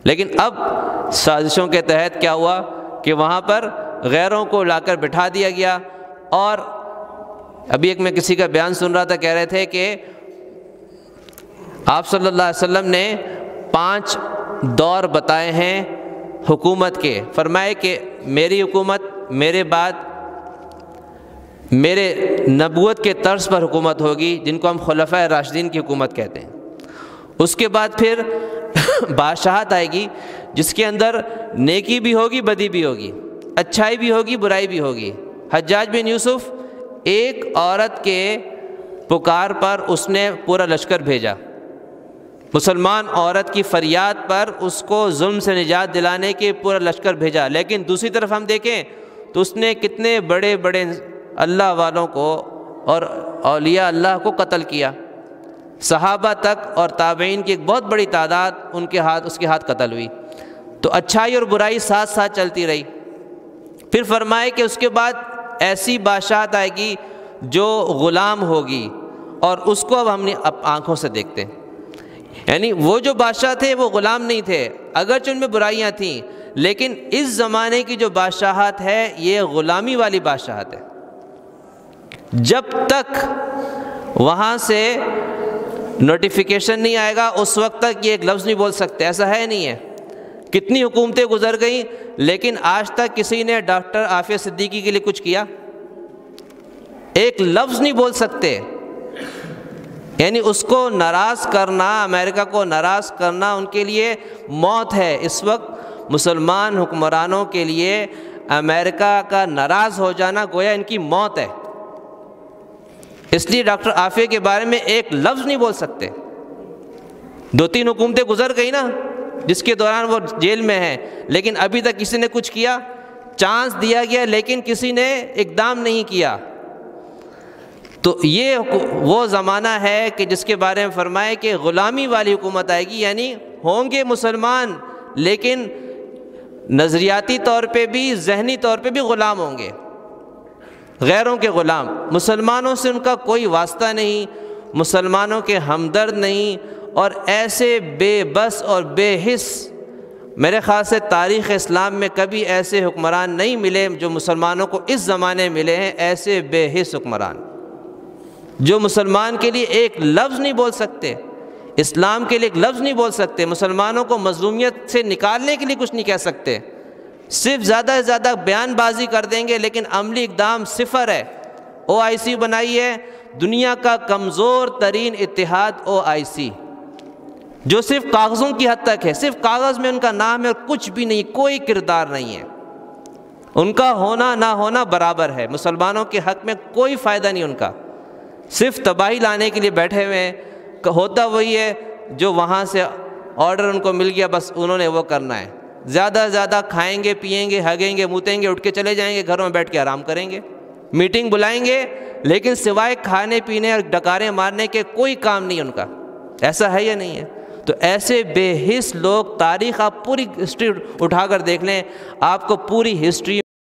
لیکن اب سازشوں کے تحت کیا ہوا کہ وہاں پر غیروں کو لا کر بٹھا دیا گیا. اور ابھی ایک میں کسی کا بیان سن رہا تھا، کہہ رہے تھے کہ آپ صلی اللہ علیہ وسلم نے 5 دور بتائے ہیں حکومت کے. فرمائے کہ میری حکومت میرے بعد میرے نبوت کے طرز پر حکومت ہوگی، جن کو ہم خلفائے راشدین کی حکومت کہتے ہیں. اس کے بعد پھر بادشاہت آئے گی جس کے اندر نیکی بھی ہوگی، بدی بھی ہوگی، اچھائی بھی ہوگی، برائی بھی ہوگی. حجاج بن یوسف ایک عورت کے پکار پر اس نے پورا لشکر بھیجا، مسلمان عورت کی فریاد پر اس کو ظلم سے نجات دلانے کے پورا لشکر بھیجا. لیکن دوسری طرف ہم دیکھیں تو اس نے کتنے بڑے بڑے اللہ والوں کو اور اولیاء اللہ کو قتل کیا. صحابہ تک اور تابعین کی ایک بہت بڑی تعداد اس کے ہاتھ قتل ہوئی. تو اچھائی اور برائی ساتھ ساتھ چلتی رہی. پھر فرمائے کہ اس کے بعد ایسی بادشاہت آئے گی جو غلام ہوگی، اور اس کو اب ہم نے آنکھوں سے دیکھتے ہیں. یعنی وہ جو بادشاہ تھے وہ غلام نہیں تھے، اگرچہ ان میں برائیاں تھیں، لیکن اس زمانے کی جو بادشاہت ہے یہ غلامی والی بادشاہت ہے. جب تک وہاں سے نوٹیفیکیشن نہیں آئے گا اس وقت تک یہ ایک لفظ نہیں بول سکتے. ایسا ہے نہیں ہے. کتنی حکومتیں گزر گئیں لیکن آج تک کسی نے ڈاکٹر عافیہ صدیقی کے لیے کچھ کیا؟ ایک لفظ نہیں بول سکتے. یعنی اس کو ناراض کرنا، امریکہ کو ناراض کرنا ان کے لیے موت ہے. اس وقت مسلمان حکمرانوں کے لیے امریکہ کا ناراض ہو جانا گویا ان کی موت ہے. اس لیے ڈاکٹر عافیہ کے بارے میں ایک لفظ نہیں بول سکتے. 2-3 حکومتیں گزر گئی نا جس کے دوران وہ جیل میں ہیں، لیکن ابھی تک کسی نے کچھ کیا؟ چانس دیا گیا لیکن کسی نے اقدام نہیں کیا. تو یہ وہ زمانہ ہے کہ جس کے بارے میں فرمائے کہ غلامی والی حکومت آئے گی. یعنی ہوں گے مسلمان لیکن نظریاتی طور پہ بھی ذہنی طور پہ بھی غلام ہوں گے، غیروں کے غلام. مسلمانوں سے ان کا کوئی واسطہ نہیں، مسلمانوں کے ہمدرد نہیں، اور ایسے بے بس اور بے حس میرے خیال سے تاریخ اسلام میں کبھی ایسے حکمران نہیں ملے جو مسلمانوں کو اس زمانے ملے ہیں. ایسے بے حس حکمران جو مسلمان کے لیے ایک لفظ نہیں بول سکتے، اسلام کے لیے ایک لفظ نہیں بول سکتے، مسلمانوں کو مظلومیت سے نکالنے کے لیے کچھ نہیں کہہ سکتے. صرف زیادہ سے زیادہ بیان بازی کر دیں گے لیکن عملی اقدام صفر ہے. OIC بنائی ہے دنیا کا کمزور ترین اتحاد OIC، جو صرف کاغذوں کی حد تک ہے. صرف کاغذ میں ان کا نام ہے اور کچھ بھی نہیں، کوئی کردار نہیں ہے. ان کا ہونا نہ ہونا برابر ہے. مسلمانوں کے حق میں کوئی فائدہ نہیں ان کا، صرف تباہی لانے کے لیے بیٹھے ہوئے ہیں. ہوتا وہی ہے جو وہاں سے آرڈر ان کو مل گیا، بس انہوں نے وہ کرنا ہے. زیادہ سے زیادہ کھائیں گے، پیئیں گے، ہگیں گے، موتیں گے، اٹھ کے چلے جائیں گے، گھروں میں بیٹھ کے آرام کریں گے. میٹنگ بلائیں گے لیکن سوائے کھانے پینے اور ڈکاریں مارنے کے کوئی کام نہیں ان کا. ایسا ہے یا نہیں ہے؟ تو ایسے بے حس لوگ، تاریخ آپ پوری ہسٹری اٹھا کر دیکھ لیں، آپ کو پوری ہسٹری